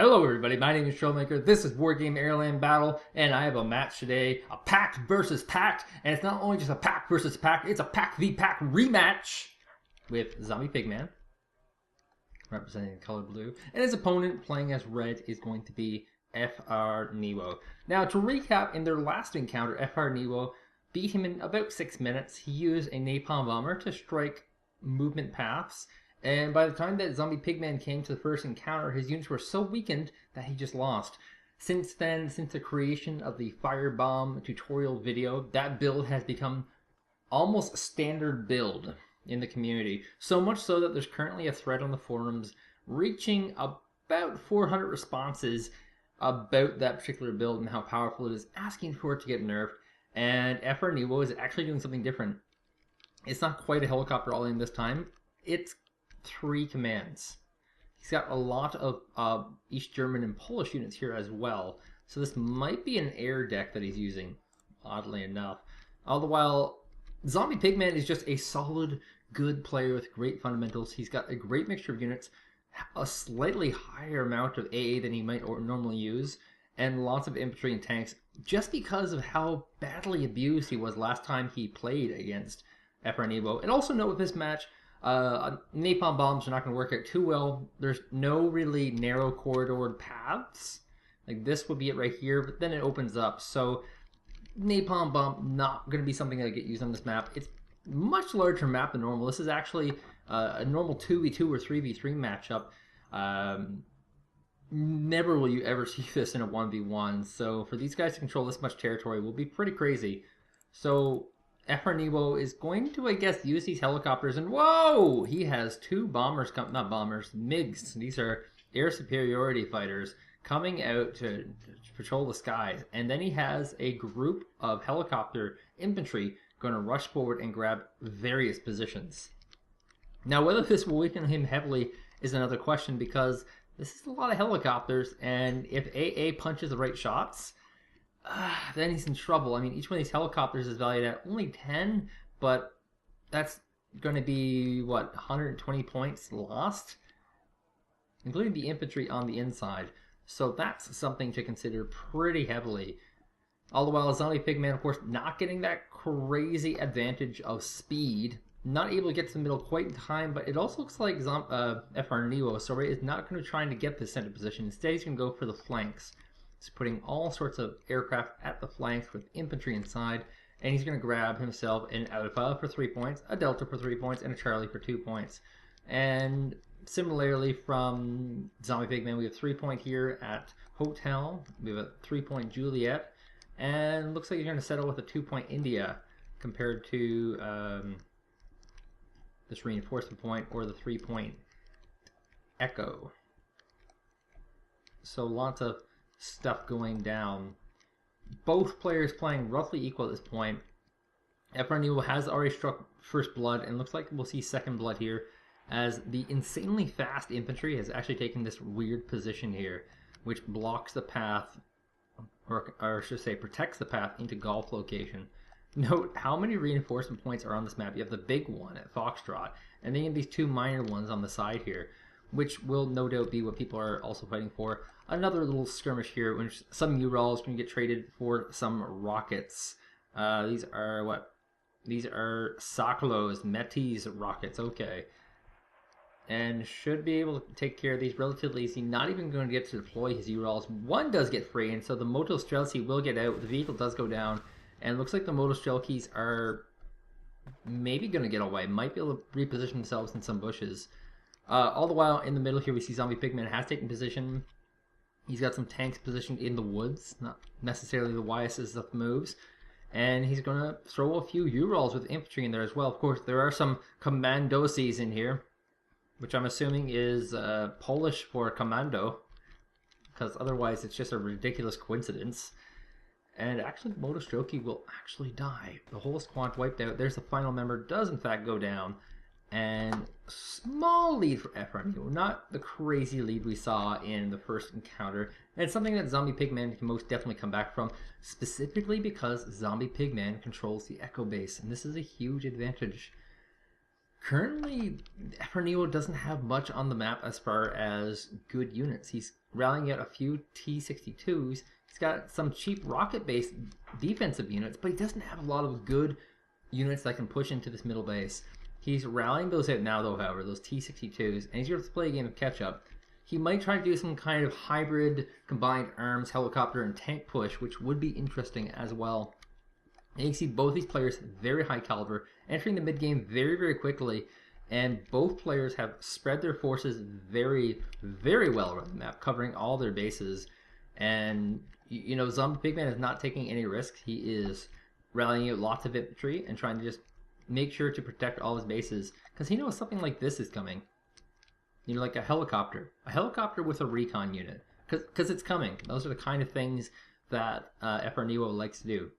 Hello everybody, my name is Troublemaker, this is Wargame Airland Battle, and I have a match today, a packed versus packed, and it's not only just a pack versus pack, it's a pack v pack rematch with Zombiepigman, representing the color blue, and his opponent playing as red is going to be FR-Niwo. Now to recap, in their last encounter, FR-Niwo beat him in about 6 minutes. He used a napalm bomber to strike movement paths. And by the time that Zombiepigman came to the first encounter, his units were so weakened that he just lost. Since then, since the creation of the Firebomb tutorial video, that build has become almost a standard build in the community. So much so that there's currently a thread on the forums reaching about 400 responses about that particular build and how powerful it is, asking for it to get nerfed. And FR-Niwo is actually doing something different. It's not quite a helicopter all in this time. It's 3 commands. He's got a lot of East German and Polish units here as well. So this might be an air deck that he's using, oddly enough. All the while, Zombiepigman is just a solid, good player with great fundamentals. He's got a great mixture of units, a slightly higher amount of AA than he might normally use, and lots of infantry and tanks, just because of how badly abused he was last time he played against FR-Niwo. And also note with this match, napalm bombs are not going to work out too well. There's no really narrow corridored paths. Like this would be it right here, but then it opens up. So napalm bomb not going to be something that get used on this map. It's much larger map than normal. This is actually a normal 2v2 or 3v3 matchup. Never will you ever see this in a 1v1. So for these guys to control this much territory will be pretty crazy. So FR-Niwo is going to, I guess, use these helicopters, and whoa! He has 2 bombers, not bombers, MiGs. These are air superiority fighters coming out to patrol the skies. And then he has a group of helicopter infantry going to rush forward and grab various positions. Now, whether this will weaken him heavily is another question, because this is a lot of helicopters, and if AA punches the right shots, then he's in trouble. I mean, each one of these helicopters is valued at only 10, but that's going to be, what, 120 points lost? Including the infantry on the inside. So that's something to consider pretty heavily. All the while, Zombiepigman, of course, not getting that crazy advantage of speed. Not able to get to the middle quite in time, but it also looks like FR-Niwo, so is not going to try to get the center position. Instead, he's going to go for the flanks. He's putting all sorts of aircraft at the flanks with infantry inside, and he's going to grab himself an Alpha for 3 points, a Delta for 3 points, and a Charlie for 2 points. And similarly from Zombiepigman, we have 3 point here at Hotel, we have a 3 point Juliet, and looks like he's going to settle with a 2 point India compared to this reinforcement point or the 3 point Echo. So lots of stuff going down. Both players playing roughly equal at this point. FR-Niwo has already struck first blood, and looks like we'll see second blood here, as the insanely fast infantry has actually taken this weird position here, which blocks the path, or I should say protects the path into Golf location. Note how many reinforcement points are on this map. You have the big one at Foxtrot, and then you have these 2 minor ones on the side here, which will no doubt be what people are also fighting for. Another little skirmish here, which some Urals can get traded for some rockets. These are what? These are Sokolo's Metis rockets, okay. And should be able to take care of these relatively easy. Not even going to get to deploy his Urals. One does get free, and so the Moto Strelki will get out. The vehicle does go down, and it looks like the Moto Strelkis are maybe going to get away. Might be able to reposition themselves in some bushes. All the while, in the middle here, we see Zombiepigman has taken position. He's got some tanks positioned in the woods, not necessarily the wisest of moves. And he's going to throw a few Urals with infantry in there as well. Of course, there are some Commandosis in here, which I'm assuming is Polish for commando, because otherwise it's just a ridiculous coincidence. And actually, the Moto Strelki will actually die. The whole squad wiped out. There's the final member, does in fact go down. And small lead for FR-Niwo, not the crazy lead we saw in the first encounter. And it's something that Zombiepigman can most definitely come back from, specifically because Zombiepigman controls the Echo base, and this is a huge advantage. Currently, FR-Niwo doesn't have much on the map as far as good units. He's rallying out a few T-62s. He's got some cheap rocket-based defensive units, but he doesn't have a lot of good units that can push into this middle base. He's rallying those out now, though, however, those T-62s, and he's going to play a game of catch-up. He might try to do some kind of hybrid combined arms, helicopter, and tank push, which would be interesting as well. And you can see both these players very high caliber, entering the mid-game very, very quickly, and both players have spread their forces very, very well around the map, covering all their bases. And, you know, Zombiepigman is not taking any risks. He is rallying out lots of infantry and trying to just make sure to protect all his bases, because he knows something like this is coming. You know, like a helicopter with a recon unit, because it's coming. Those are the kind of things that FR-Niwo likes to do.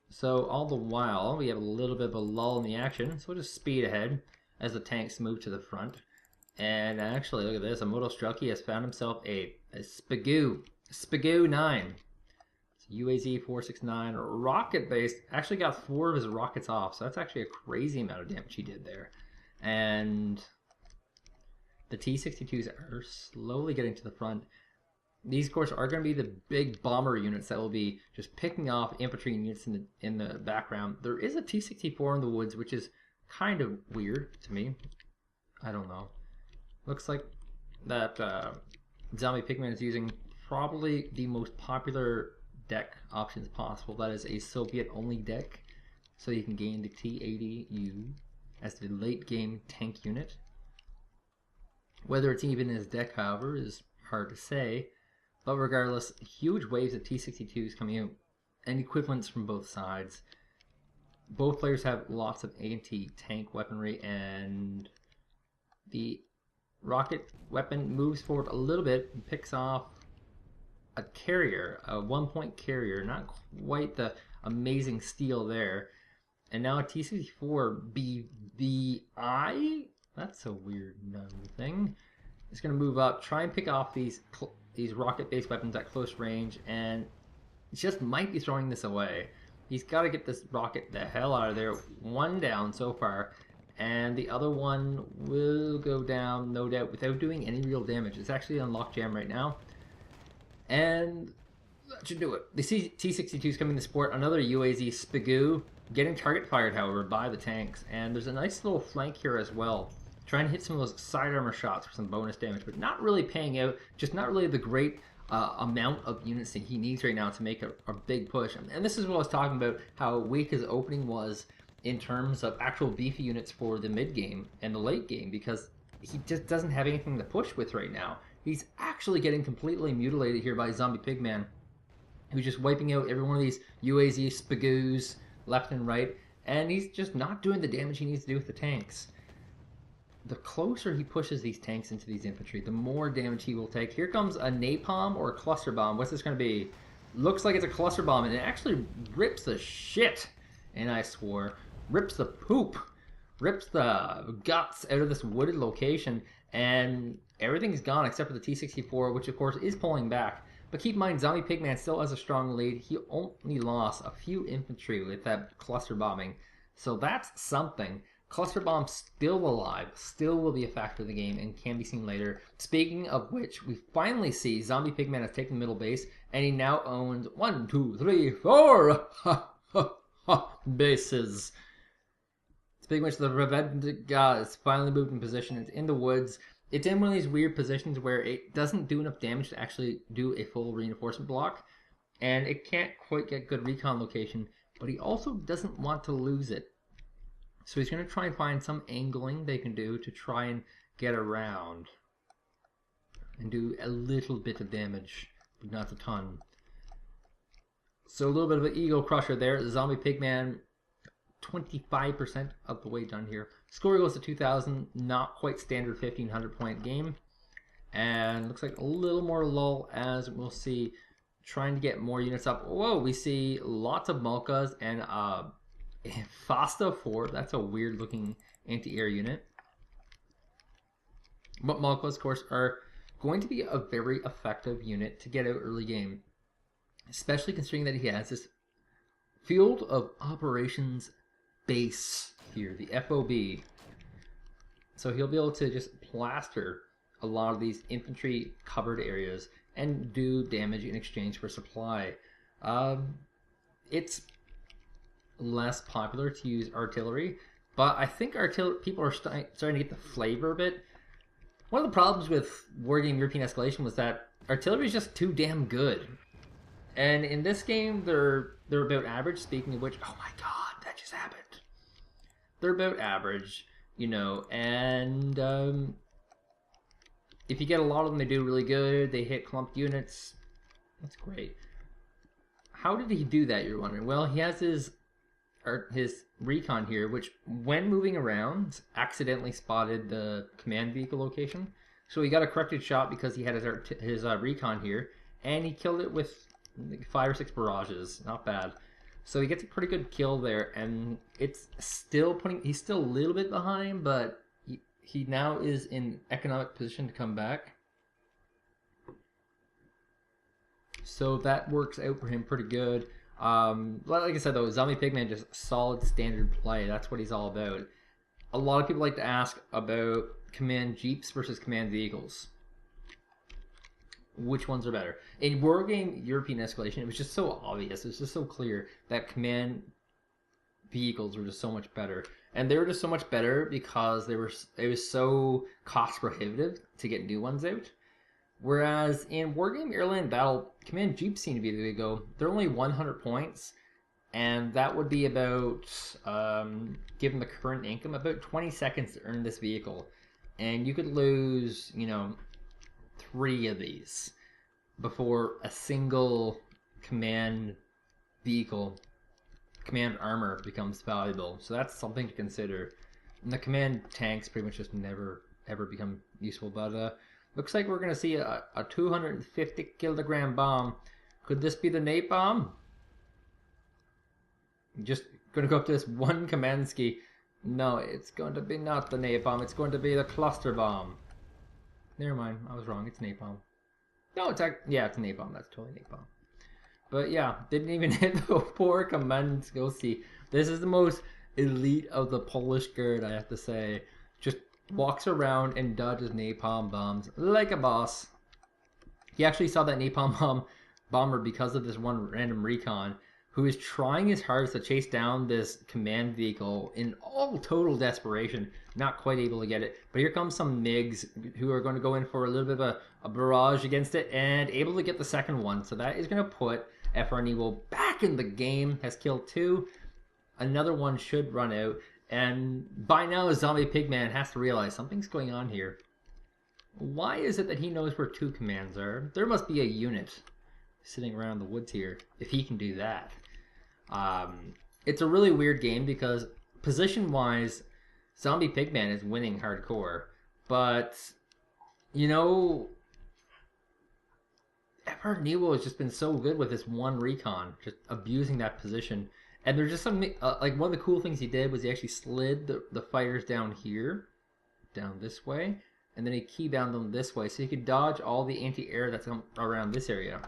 So all the while, we have a little bit of a lull in the action, so we'll just speed ahead as the tanks move to the front. And actually, look at this, a Moto Strelky has found himself a Spagoo 9. UAZ 469 rocket based, actually got 4 of his rockets off, so that's actually a crazy amount of damage he did there. And the T-62s are slowly getting to the front. These, of course, are going to be the big bomber units that will be just picking off infantry units in the background. There is a T-64 in the woods, which is kind of weird to me. I don't know. Looks like that Zombiepigman is using probably the most popular deck options possible. That is a Soviet-only deck, so you can gain the T-80U as the late-game tank unit. Whether it's even in his deck, however, is hard to say. But regardless, huge waves of T-62s coming out, and equivalents from both sides. Both players have lots of anti-tank weaponry, and the rocket weapon moves forward a little bit and picks off a carrier, a 1-point carrier. Not quite the amazing steal there. And now a T-64 BBI? That's a weird thing. It's going to move up, try and pick off these rocket-based weapons at close range, and just might be throwing this away. He's got to get this rocket the hell out of there. One down so far, and the other one will go down, no doubt, without doing any real damage. It's actually on lockjam right now, and that should do it. The T-62 is coming to support another UAZ Spagoo, getting target fired, however, by the tanks, and there's a nice little flank here as well. Trying to hit some of those side armor shots for some bonus damage, but not really paying out. Just not really the great amount of units that he needs right now to make a big push. And this is what I was talking about, how weak his opening was in terms of actual beefy units for the mid game and the late game, because he just doesn't have anything to push with right now. He's actually getting completely mutilated here by Zombiepigman, who's just wiping out every one of these UAZ Spagoos left and right, and he's just not doing the damage he needs to do with the tanks. The closer he pushes these tanks into these infantry, the more damage he will take. Here comes a napalm or a cluster bomb. What's this going to be? Looks like it's a cluster bomb, and it actually rips the shit, and I swore, rips the poop, rips the guts out of this wooded location, and everything's gone except for the T-64, which of course is pulling back. But keep in mind, Zombiepigman still has a strong lead. He only lost a few infantry with that cluster bombing, so that's something. Cluster Bomb still alive, still will be a factor of the game, and can be seen later. Speaking of which, we finally see Zombiepigman has taken the middle base, and he now owns 1, 2, 3, 4 bases. Speaking of which, the vefed has finally moved in position. It's in the woods. It's in one of these weird positions where it doesn't do enough damage to actually do a full reinforcement block, and it can't quite get good recon location, but he also doesn't want to lose it. So he's going to try and find some angling they can do to try and get around and do a little bit of damage, but not a ton. So a little bit of an ego crusher there. Zombiepigman, 25% of the way done here. Score goes to 2,000, not quite standard 1,500 point game. And looks like a little more lull as we'll see, trying to get more units up. Whoa, we see lots of Malkas and Fasta 4, that's a weird looking anti-air unit. But Malkas, of course, are going to be a very effective unit to get out early game. Especially considering that he has this field of operations base here, the FOB. So he'll be able to just plaster a lot of these infantry covered areas and do damage in exchange for supply. It's less popular to use artillery, but I think people are starting to get the flavor of it. One of the problems with Wargame European Escalation was that artillery is just too damn good. And in this game, they're about average. Speaking of which, oh my god, that just happened. They're about average, you know, and if you get a lot of them, they do really good. They hit clumped units. That's great. How did he do that, you're wondering? Well, he has his recon here, which when moving around accidentally spotted the command vehicle location. So he got a corrected shot because he had his recon here, and he killed it with 5 or 6 barrages. Not bad. So he gets a pretty good kill there, and it's still he's still a little bit behind, but he now is in economic position to come back. So that works out for him pretty good. Like I said though, Zombiepigman just solid standard play. That's what he's all about. A lot of people like to ask about command jeeps versus command vehicles. Which ones are better? In Wargame European Escalation, it was just so obvious. It was just so clear that command vehicles were just so much better. And they were just so much better because it was so cost prohibitive to get new ones out. Whereas in Wargame Airland Battle, command jeeps seem to be the way to go. They're only 100 points, and that would be about, given the current income, about 20 seconds to earn this vehicle. And you could lose, you know, 3 of these before a single command vehicle, command armor becomes valuable. So that's something to consider. And the command tanks pretty much just never ever become useful. But looks like we're going to see a 250 kilogram bomb. Could this be the napalm? Just going to go up to this one Kamenski. No, it's going to be not the napalm. It's going to be the cluster bomb. Never mind, I was wrong. It's napalm. No, it's napalm. That's totally napalm. But yeah, didn't even hit the poor Kamenski. This is the most elite of the Polish guard, I have to say. Just walks around and dodges napalm bombs like a boss. He actually saw that napalm bomber because of this one random recon who is trying his hardest to chase down this command vehicle in all total desperation, not quite able to get it. But here comes some MiGs who are going to go in for a little bit of a barrage against it and able to get the second one. So that is going to put FR-Niwo back in the game, has killed 2. Another one should run out. And by now, Zombiepigman has to realize something's going on here. Why is it that he knows where 2 commands are? There must be a unit sitting around the woods here, if he can do that. It's a really weird game because position-wise, Zombiepigman is winning hardcore. But, you know, FR-Niwo has just been so good with this one recon, just abusing that position. And there's just some, like one of the cool things he did was he actually slid the fighters down here, down this way, and then he keybound them this way, so he could dodge all the anti-air that's around this area.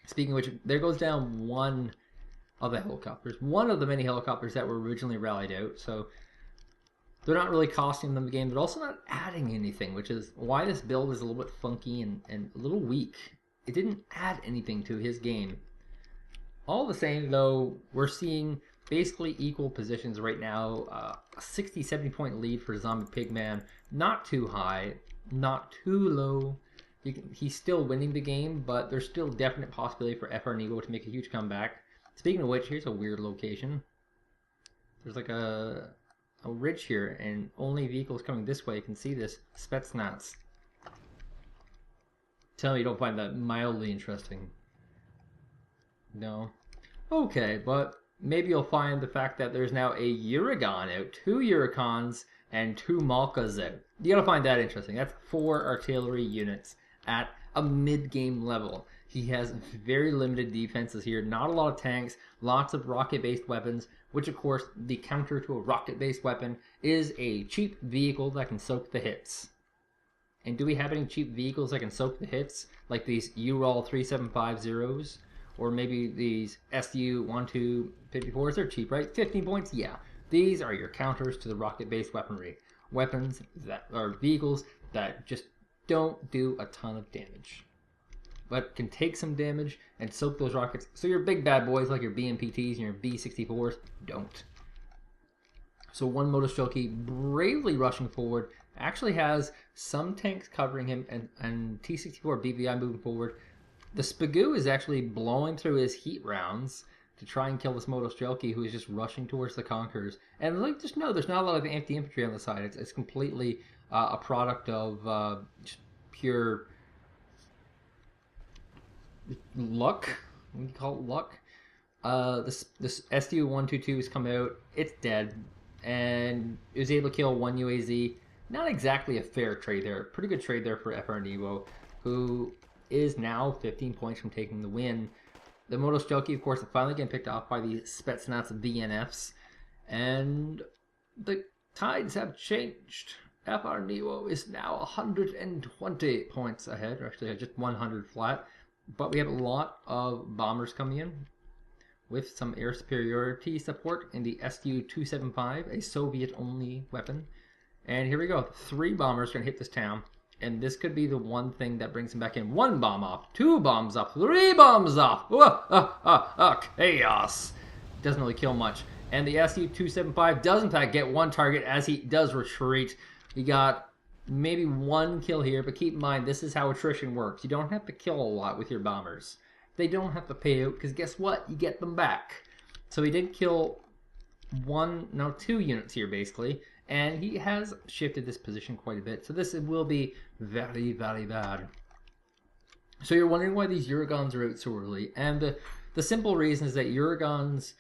Speaking of which, there goes down one of the helicopters, one of the many helicopters that were originally rallied out, so they're not really costing them the game, but also not adding anything, which is why this build is a little bit funky and a little weak. It didn't add anything to his game. All the same, though, we're seeing basically equal positions right now. A 60-70 point lead for Zombiepigman. Not too high, not too low. He's still winning the game, but there's still definite possibility for FR-Niwo to make a huge comeback. Speaking of which, here's a weird location. There's like a ridge here, and only vehicles coming this way can see this. Spetsnaz. Tell me you don't find that mildly interesting. No. Okay, but maybe you'll find the fact that there's now a Uragan out, 2 Uragans, and 2 Malkas out. You gotta find that interesting. That's 4 artillery units at a mid-game level. He has very limited defenses here, not a lot of tanks, lots of rocket-based weapons, which of course, the counter to a rocket-based weapon is a cheap vehicle that can soak the hits. And do we have any cheap vehicles that can soak the hits? Like these Ural 3750s? Or maybe these SU-1254s, they're cheap, right? 15 points? Yeah. These are your counters to the rocket-based weaponry. Weapons that are vehicles that just don't do a ton of damage, but can take some damage and soak those rockets. So your big bad boys like your BMPTs and your B-64s don't. So one Motostrelki bravely rushing forward, actually has some tanks covering him, and T-64 BVI moving forward. The Spagoo is actually blowing through his heat rounds to try and kill this Motostrelki, who is just rushing towards the Conquerors. And like, just know there's not a lot of empty infantry on the side. It's completely a product of just pure luck. What do you call it? Luck. This SU-122 has come out. It's dead. And it was able to kill one UAZ. Not exactly a fair trade there. Pretty good trade there for FR-Niwo, who is now 15 points from taking the win. The Motostrelki, of course, are finally getting picked off by the Spetsnaz VNFs. And the tides have changed. FR-Niwo is now 120 points ahead, or actually just 100 flat. But we have a lot of bombers coming in with some air superiority support in the SU-275, a Soviet-only weapon. And here we go. 3 bombers are going to hit this town. And this could be the one thing that brings him back in. 1 bomb off, 2 bombs off, 3 bombs off. Chaos. Doesn't really kill much. And the SU-275 does in fact get 1 target as he does retreat. He got maybe 1 kill here, but keep in mind, this is how attrition works. You don't have to kill a lot with your bombers. They don't have to pay out, because guess what? You get them back. So he did kill 2 units here, basically. And he has shifted this position quite a bit. So this will be very, very bad. So you're wondering why these Eurogons are out so early. And the simple reason is that Eurogons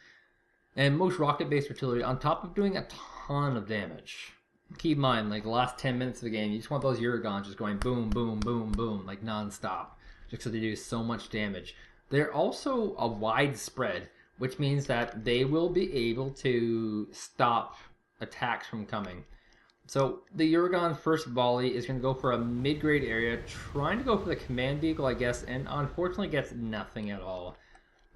and most rocket-based artillery, on top of doing a ton of damage, keep in mind, like the last 10 minutes of the game, you just want those Eurogons just going boom, boom, boom, boom, like non-stop. Just because they do so much damage. They're also a widespread, which means that they will be able to stop attacks from coming. So the Eurogon first volley is going to go for a mid-grade area, trying to go for the command vehicle, I guess, and unfortunately gets nothing at all.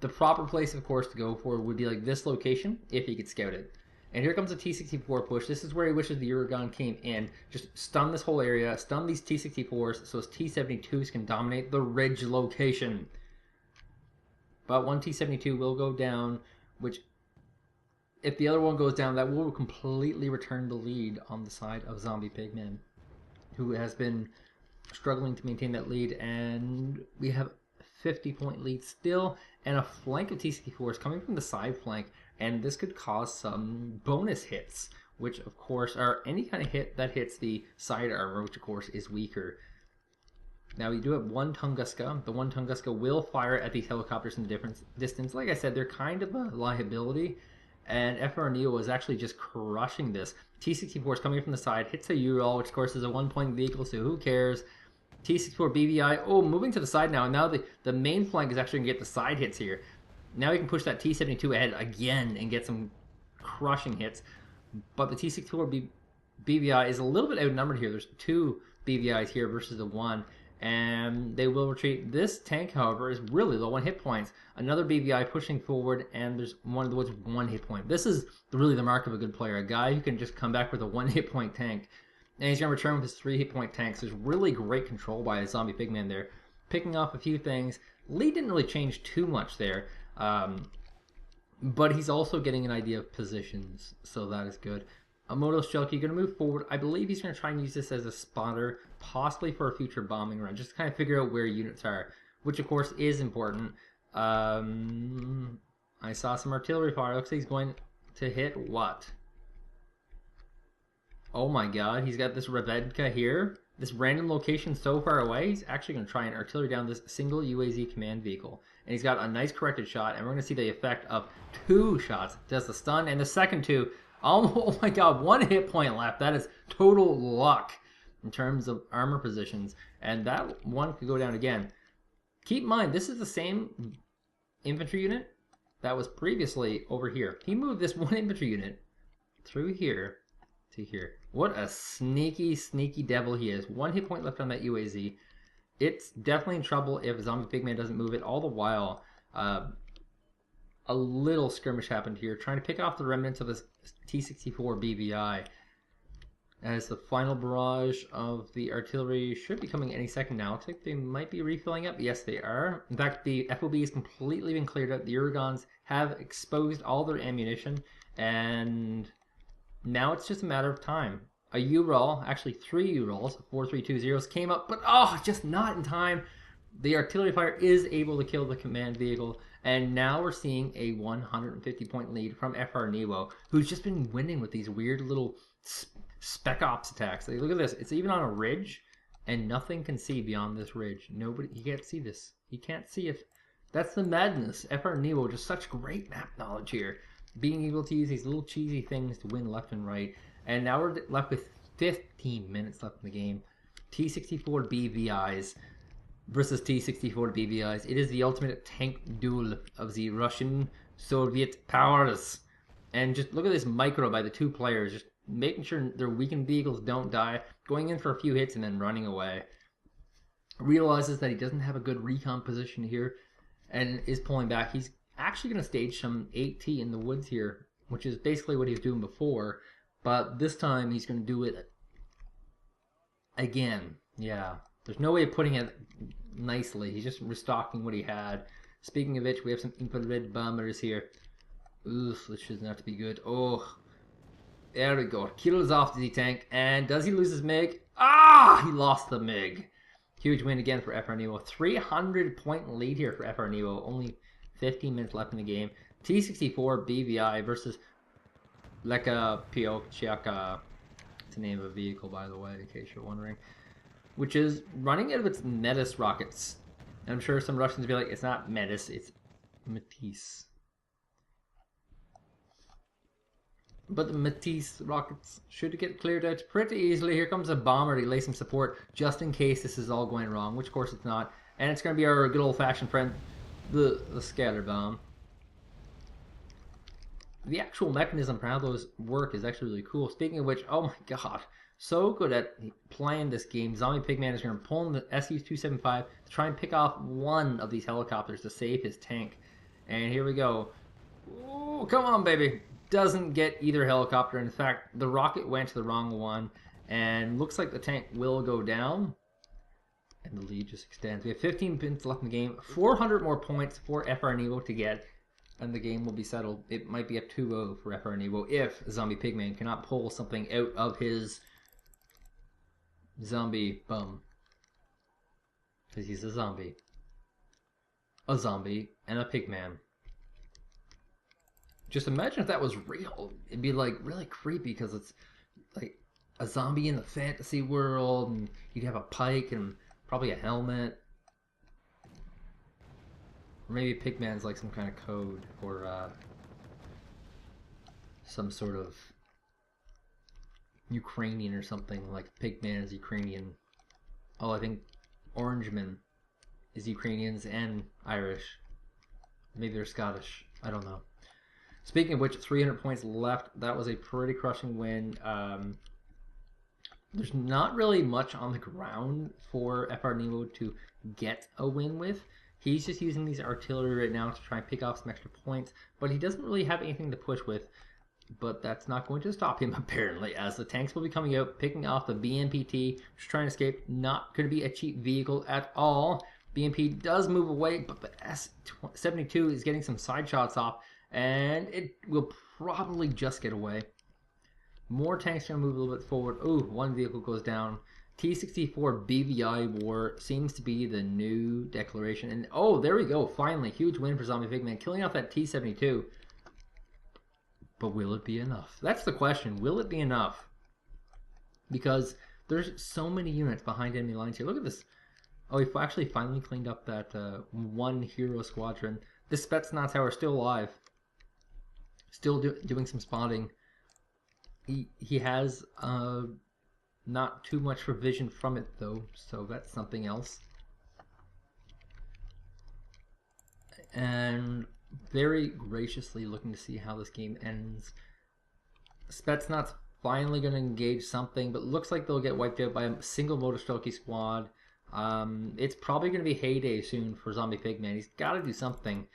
The proper place, of course, to go for would be like this location, if he could scout it. And here comes the T-64 push. This is where he wishes the Eurogon came in. Just stun this whole area, stun these T-64s, so his T-72s can dominate the ridge location. But one T-72 will go down, which, if the other one goes down, that will completely return the lead on the side of Zombiepigman, who has been struggling to maintain that lead. And we have a 50-point lead still, and a flank of T-64s coming from the side flank. And this could cause some bonus hits, which of course are any kind of hit that hits the side armor, which of course is weaker. Now we do have 1 Tunguska. The 1 Tunguska will fire at these helicopters in the distance. Like I said, they're kind of a liability. And FR-Niwo is actually just crushing this. T-64 is coming from the side, hits a Ural, which of course is a 1-point vehicle, so who cares? T-64 BVI, moving to the side now. And now the main flank is actually going to get the side hits here. Now we can push that T-72 ahead again and get some crushing hits. But the T-64 BVI is a little bit outnumbered here. There's 2 BVIs here versus the 1. And they will retreat. This tank, however, is really low on hit points. Another BVI pushing forward, and there's one of the ones with 1 hit point. This is really the mark of a good player. A guy who can just come back with a 1 hit point tank. And he's going to return with his 3 hit point tanks. There's really great control by Zombiepigman there. Picking off a few things. Lead didn't really change too much there. But he's also getting an idea of positions, so that is good. A Motostrelki going to move forward. I believe he's going to try and use this as a spotter, possibly for a future bombing run, just to kind of figure out where units are, which of course is important. I saw some artillery fire. Looks like he's going to hit what? Oh my god, he's got this Revedka here. This random location so far away, he's actually going to try and artillery down this single UAZ command vehicle. And he's got a nice corrected shot, and we're going to see the effect of 2 shots. Does the stun, and the second 2, oh my god, 1 hit point left. That is total luck in terms of armor positions. And that one could go down again. Keep in mind, this is the same infantry unit that was previously over here. He moved this 1 infantry unit through here to here. What a sneaky, sneaky devil he is. 1 hit point left on that UAZ. It's definitely in trouble if Zombiepigman doesn't move it. All the while, a little skirmish happened here, trying to pick off the remnants of this T-64 BVI. as the final barrage of the artillery should be coming any second now. I think they might be refilling up. Yes, they are. In fact, the FOB has completely been cleared out. The Uragons have exposed all their ammunition, and now it's just a matter of time. A U-roll, actually 3 U-rolls, 4-3-2-0s came up, but just not in time. The artillery fire is able to kill the command vehicle, and now we're seeing a 150-point lead from FR-Niwo, who's just been winning with these weird little spec ops attacks. Like, look at this. It's even on a ridge, and nothing can see beyond this ridge. He can't see this. He can't see it. That's the madness. FR-Niwo, just such great map knowledge here. Being able to use these little cheesy things to win left and right. And now we're left with 15 minutes left in the game. T-64 BVIs versus T-64 BVIs. It is the ultimate tank duel of the Russian Soviet powers. And just look at this micro by the two players. Just making sure their weakened vehicles don't die. Going in for a few hits and then running away. Realizes that he doesn't have a good recon position here. And is pulling back. He's actually going to stage some AT in the woods here, which is basically what he was doing before, but this time he's going to do it again. Yeah, there's no way of putting it nicely. He's just restocking what he had. Speaking of which, we have some infrared bombers here. Oof, this should not be good. Oh, there we go. Kills off the tank, and does he lose his MiG? He lost the MiG. Huge win again for FR-Niwo. 300-point lead here for FR-Niwo. Only 15 minutes left in the game. T-64 BVI versus Leka Piochiaka. It's the name of a vehicle, by the way, in case you're wondering. Which is running out of its Metis rockets. And I'm sure some Russians will be like, it's not Metis, it's Matisse. But the Matisse rockets should get cleared out pretty easily. Here comes a bomber to lay some support just in case this is all going wrong, which of course it's not. And it's going to be our good old-fashioned friend, the scatter bomb. The actual mechanism for how those work is actually really cool. Speaking of which, oh my god, so good at playing this game. Zombiepigman is going to pull in the SU-275 to try and pick off one of these helicopters to save his tank. And here we go. Ooh, come on, baby. Doesn't get either helicopter. In fact, the rocket went to the wrong one, and looks like the tank will go down. And the lead just extends. We have 15 minutes left in the game. 400 more points for FR-Niwo to get, and the game will be settled. It might be a 2-0 for FR-Niwo if Zombiepigman cannot pull something out of his zombie bum. Because he's a zombie. A zombie and a pigman. Just imagine if that was real. It'd be like really creepy because it's like a zombie in the fantasy world, and you'd have a pike and probably a helmet. Or maybe Pigman's like some kind of code for some sort of Ukrainian or something. Like Pigman is Ukrainian. Oh, I think Orangeman is Ukrainians and Irish. Maybe they're Scottish. I don't know. Speaking of which, 300 points left. That was a pretty crushing win. There's not really much on the ground for FR-Niwo to get a win with. He's just using these artillery right now to try and pick off some extra points, but he doesn't really have anything to push with. But that's not going to stop him, apparently, as the tanks will be coming out, picking off the BMP-T, just trying to escape. Not going to be a cheap vehicle at all. BMP does move away, but the S-72 is getting some side shots off, and it will probably just get away. More tanks are going to move a little bit forward. Ooh, one vehicle goes down. T-64 BVI war seems to be the new declaration. And oh, there we go. Finally, huge win for Zombiepigman, killing off that T-72. But will it be enough? That's the question. Will it be enough? Because there's so many units behind enemy lines here. Look at this. Oh, we actually finally cleaned up that one hero squadron. The Spetsnaz are still alive. Still doing some spotting. He has not too much provision from it though, so that's something else. And very graciously looking to see how this game ends. Spetsnaz finally going to engage something, but looks like they'll get wiped out by a single Motostoki squad. It's probably going to be heyday soon for Zombiepigman. He's got to do something.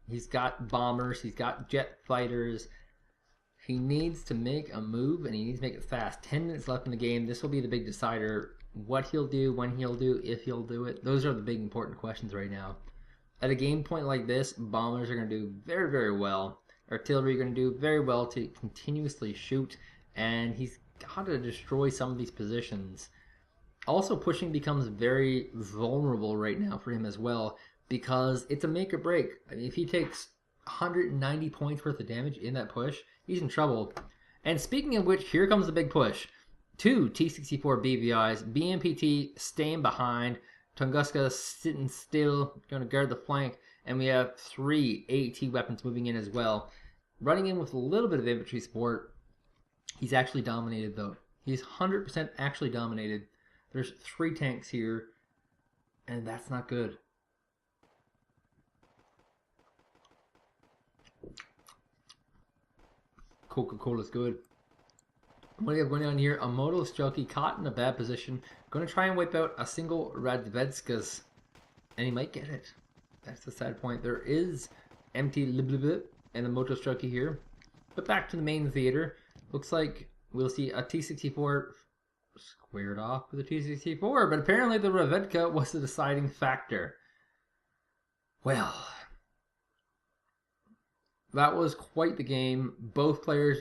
He's got bombers, he's got jet fighters, He needs to make a move, and he needs to make it fast. 10 minutes left in the game. This will be the big decider. What he'll do, when he'll do, if he'll do it. Those are the big important questions right now. At a game point like this, bombers are going to do very, very well. Artillery are going to do very well to continuously shoot, and he's got to destroy some of these positions. Also, pushing becomes very vulnerable right now for him as well, because it's a make or break. I mean, if he takes 190 points worth of damage in that push, he's in trouble. And speaking of which, here comes the big push. 2 T-64 BVIs, BMPT staying behind, Tunguska sitting still, going to guard the flank, and we have 3 AT weapons moving in as well. Running in with a little bit of infantry support. He's actually dominated though. He's 100% actually dominated. There's 3 tanks here, and that's not good. Coca-Cola's good. What do we have going on here? A modalist jockey caught in a bad position. Going to try and wipe out a single Radvetskas, and he might get it. That's the sad point. There is empty Liblibit and a modalist jockey here. But back to the main theater. Looks like we'll see a T-64 squared off with a T-64, but apparently the Radvetka was the deciding factor. Well, that was quite the game. Both players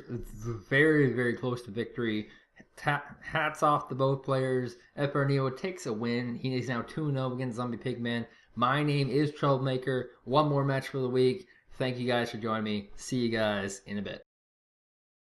very, very close to victory. Hats off to both players. FR-Niwo takes a win. He is now 2-0 against Zombiepigman. My name is Troublemaker. One more match for the week. Thank you guys for joining me. See you guys in a bit.